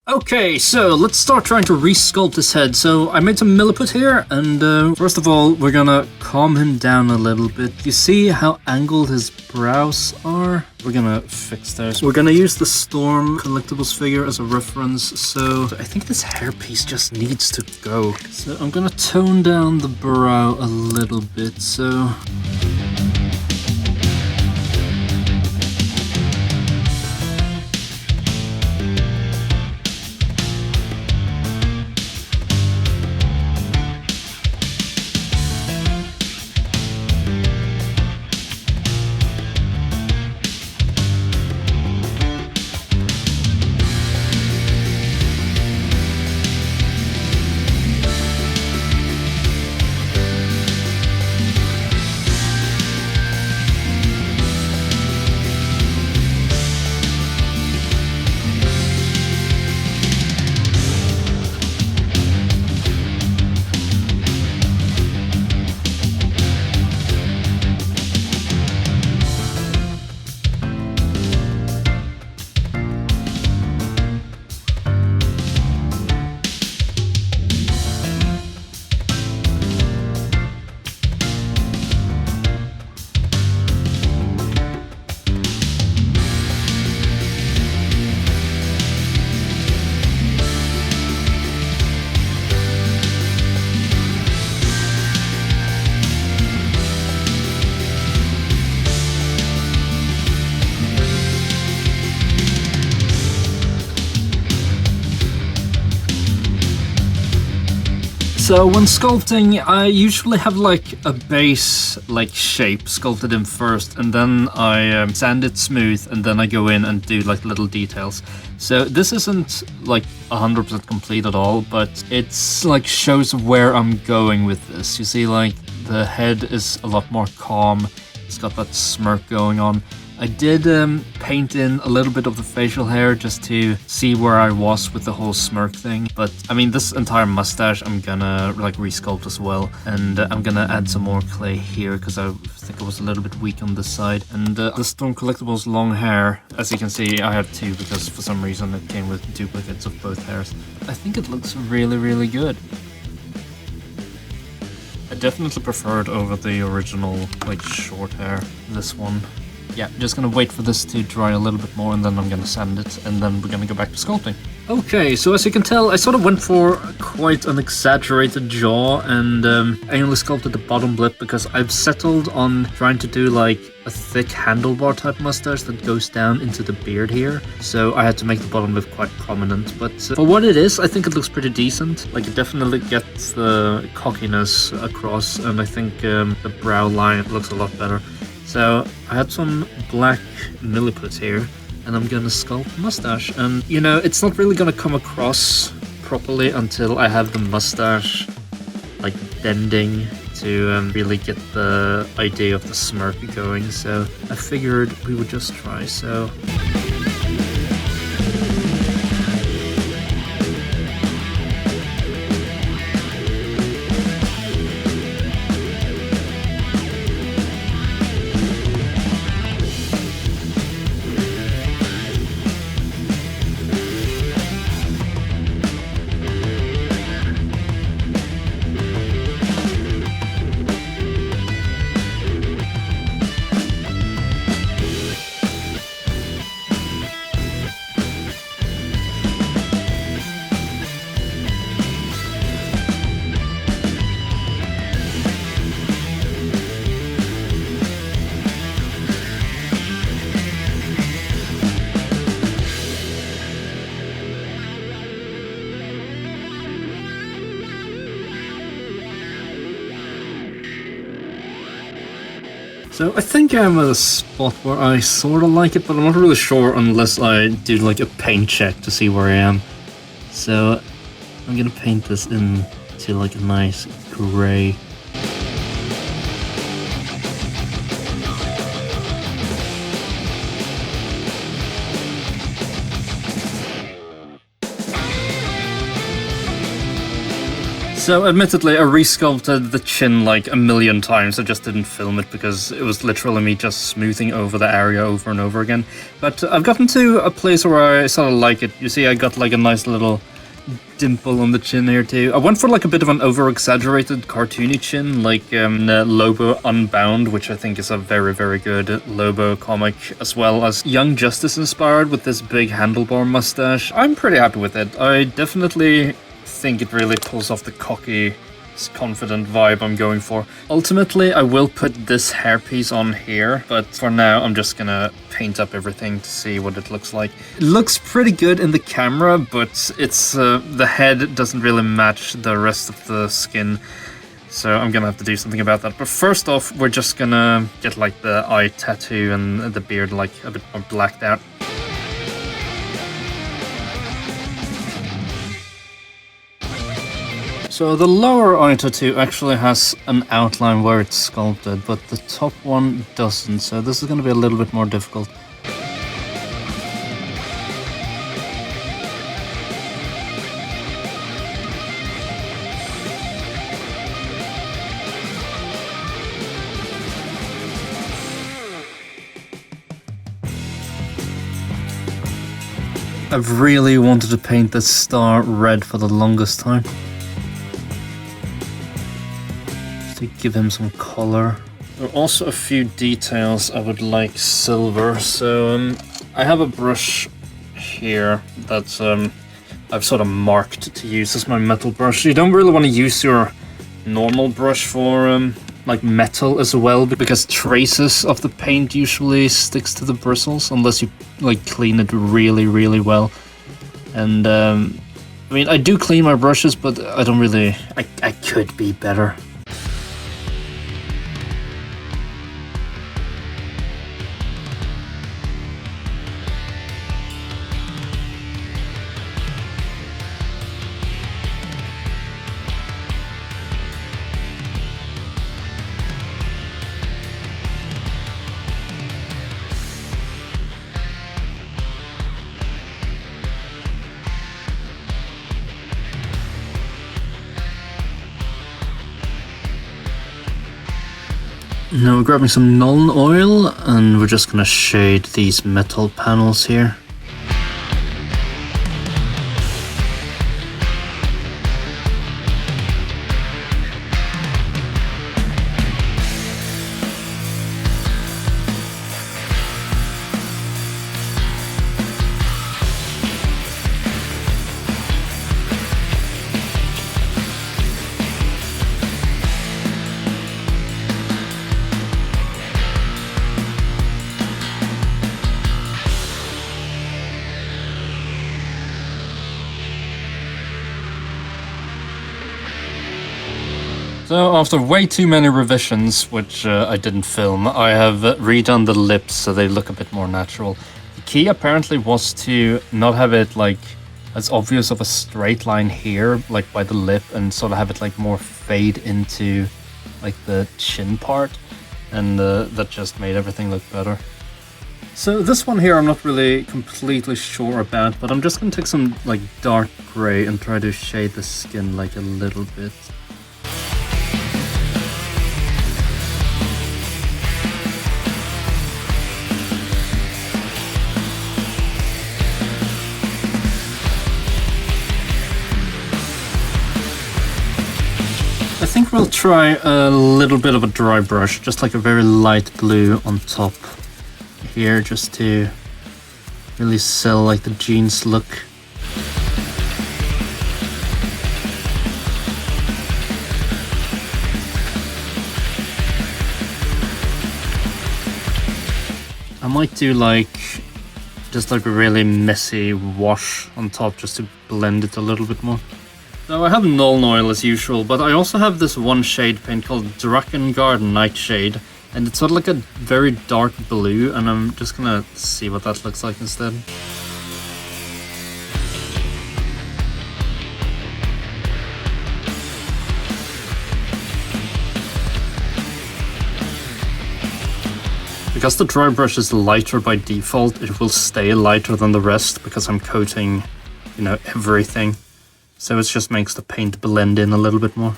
Okay, so let's start trying to resculpt his head. So I made some milliput here, and first of all, we're gonna calm him down a little bit. You see how angled his brows are? We're gonna fix those. We're gonna use the Storm Collectibles figure as a reference, so I think this hairpiece just needs to go. So I'm gonna tone down the brow a little bit, so... So when sculpting, I usually have like a base like shape sculpted in first, and then I sand it smooth, and then I go in and do like little details. So this isn't like 100% complete at all, but it's like shows where I'm going with this. You see, like the head is a lot more calm. It's got that smirk going on. I did paint in a little bit of the facial hair just to see where I was with the whole smirk thing. But I mean, this entire mustache I'm gonna like resculpt as well. And I'm gonna add some more clay here because I think I was a little bit weak on this side. And the Storm Collectibles long hair, as you can see, I have two because for some reason it came with duplicates of both hairs. I think it looks really, really good. I definitely prefer it over the original like short hair, this one. Yeah, just gonna wait for this to dry a little bit more, and then I'm gonna sand it, and then we're gonna go back to sculpting. Okay, so as you can tell, I sort of went for quite an exaggerated jaw, and I only sculpted the bottom lip because I've settled on trying to do like a thick handlebar type mustache that goes down into the beard here. So I had to make the bottom lip quite prominent, but for what it is, I think it looks pretty decent. Like, it definitely gets the cockiness across, and I think the brow line looks a lot better. So I had some black milliput here, and I'm gonna sculpt mustache. And you know, it's not really gonna come across properly until I have the mustache like bending to really get the idea of the smirk going. So I figured we would just try. So So I think I'm at a spot where I sort of like it, but I'm not really sure unless I do like a paint check to see where I am. So I'm gonna paint this into like a nice gray. So admittedly, I resculpted the chin like a million times. I just didn't film it because it was literally me just smoothing over the area over and over again. But I've gotten to a place where I sort of like it. You see, I got like a nice little dimple on the chin here too. I went for like a bit of an over-exaggerated cartoony chin, like Lobo Unbound, which I think is a very, very good Lobo comic, as well as Young Justice inspired with this big handlebar mustache. I'm pretty happy with it. I definitely think it really pulls off the cocky, confident vibe I'm going for. Ultimately, I will put this hairpiece on here, but for now I'm just gonna paint up everything to see what it looks like. It looks pretty good in the camera, but it's the head doesn't really match the rest of the skin, so I'm gonna have to do something about that. But first off, we're just gonna get like the eye tattoo and the beard like a bit more blacked out. So the lower eye tattoo actually has an outline where it's sculpted, but the top one doesn't, so this is going to be a little bit more difficult. I've really wanted to paint this star red for the longest time. To give him some color. There are also a few details I would like silver, so I have a brush here that I've sort of marked to use as my metal brush. You don't really want to use your normal brush for like metal as well, because traces of the paint usually sticks to the bristles unless you like clean it really, really well. And I mean, I do clean my brushes, but I don't really, I could be better. Now we're grabbing some Nuln oil and we're just gonna shade these metal panels here. So after way too many revisions, which I didn't film, I have redone the lips so they look a bit more natural. The key apparently was to not have it like as obvious of a straight line here, like by the lip, and sort of have it like more fade into like the chin part, and that just made everything look better. So this one here I'm not really completely sure about, but I'm just gonna take some like dark gray and try to shade the skin like a little bit. I think we'll try a little bit of a dry brush, just like a very light blue on top here, just to really sell like the jeans look. I might do like just like a really messy wash on top just to blend it a little bit more. So I have Nuln oil as usual, but I also have this one shade paint called Drakengard Nightshade, and it's sort of like a very dark blue, and I'm just gonna see what that looks like instead. Because the dry brush is lighter by default, it will stay lighter than the rest because I'm coating, you know, everything. so it just makes the paint blend in a little bit more.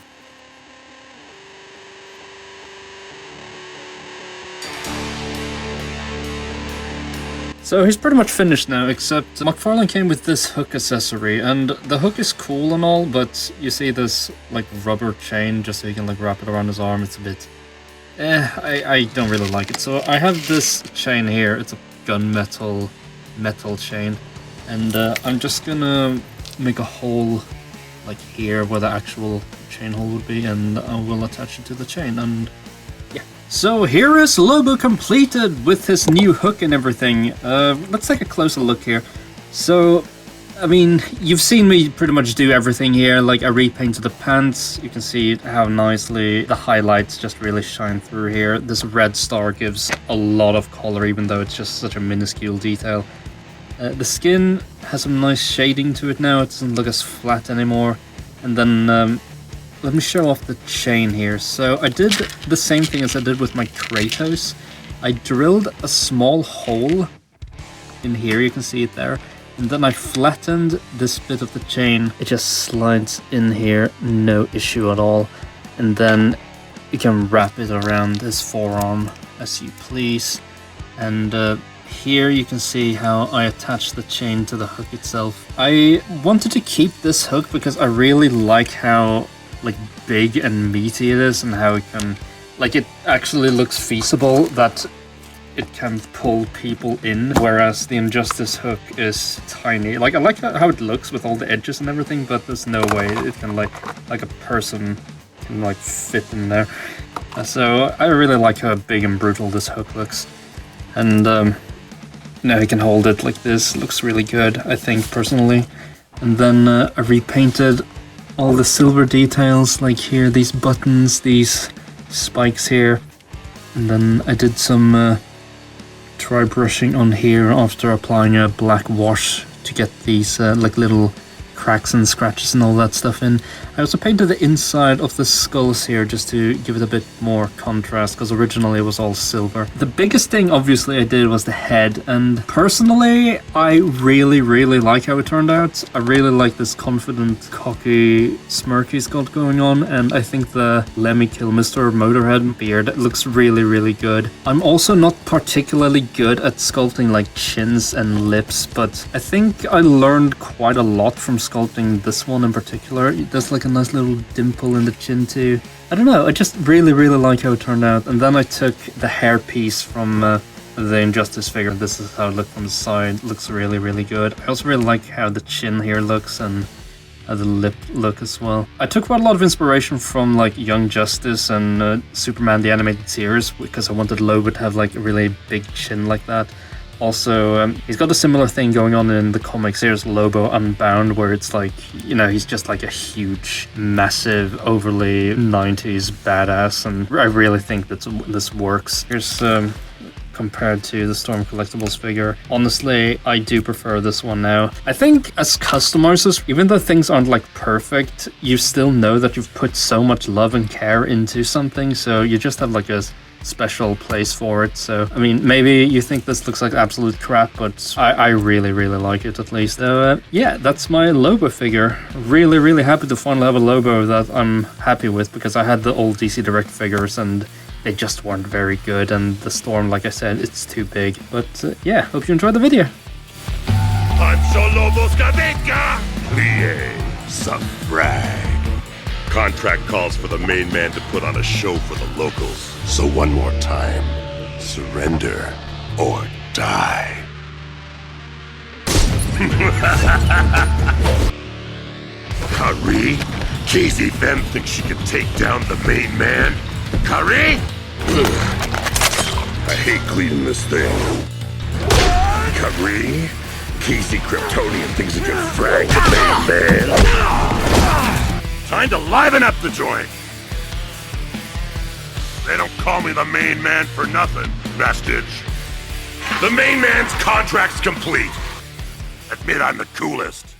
So he's pretty much finished now, except McFarlane came with this hook accessory, and the hook is cool and all, but you see this like rubber chain just so you can like wrap it around his arm. It's a bit I don't really like it. So I have this chain here. It's a gunmetal metal chain, and I'm just gonna make a hole like here where the actual chain hole would be, and I will attach it to the chain. And yeah, so here is Lobo completed with his new hook and everything. Let's take a closer look here. So I mean, you've seen me pretty much do everything here. Like, I repainted the pants. You can see how nicely the highlights just really shine through here. This red star gives a lot of color, even though it's just such a minuscule detail. The skin has some nice shading to it now. It doesn't look as flat anymore. And then let me show off the chain here. So I did the same thing as I did with my Kratos. I drilled a small hole in here. You can see it there. And then I flattened this bit of the chain. It just slides in here, no issue at all. And then you can wrap it around his forearm as you please. And here you can see how I attached the chain to the hook itself. I wanted to keep this hook because I really like how like big and meaty it is, and how it can, like, it actually looks feasible that it can pull people in, whereas the Injustice hook is tiny. Like, I like how it looks with all the edges and everything, but there's no way it can like a person can like fit in there. So I really like how big and brutal this hook looks. And now you can hold it like this. It looks really good, I think, personally. And then I repainted all the silver details, like here, these buttons, these spikes here. And then I did some dry brushing on here after applying a black wash to get these like little cracks and scratches and all that stuff in. I also painted the inside of the skulls here just to give it a bit more contrast, because originally it was all silver. The biggest thing obviously I did was the head, and personally I really like how it turned out. I really like this confident, cocky, smirk he's got going on, and I think the Lemmy Kill Mr. Motorhead beard looks really good. I'm also not particularly good at sculpting like chins and lips, but I think I learned quite a lot from sculpting this one in particular. There's like a nice little dimple in the chin too. I don't know, I just really like how it turned out. And then I took the hair piece from the Injustice figure. This is how it looked from the side. It looks really good. I also really like how the chin here looks, and how the lip look as well. I took quite a lot of inspiration from like Young Justice and Superman the Animated Series, because I wanted Lobo to have like a really big chin like that. Also, he's got a similar thing going on in the comic series Lobo Unbound, where it's like, you know, he's just like a huge, massive, overly 90s badass, and I really think that this works. Here's compared to the Storm Collectibles figure. Honestly, I do prefer this one now. I think as customizers, even though things aren't like perfect, you still know that you've put so much love and care into something, so you just have like a special place for it. So I mean, maybe you think this looks like absolute crap, but I really like it, at least. So yeah, that's my Lobo figure. Really happy to finally have a Lobo that I'm happy with, because I had the old DC Direct figures and they just weren't very good, and the Storm, like I said, it's too big. But yeah, hope you enjoyed the video. Contract calls for the main man to put on a show for the locals. So one more time, surrender or die. Kari? Casey Femme thinks she can take down the main man? Kari? I hate cleaning this thing. Kari? Casey Kryptonian thinks he can frag the main man. Time to liven up the joint! They don't call me the main man for nothing, vestige. The main man's contract's complete. Admit I'm the coolest.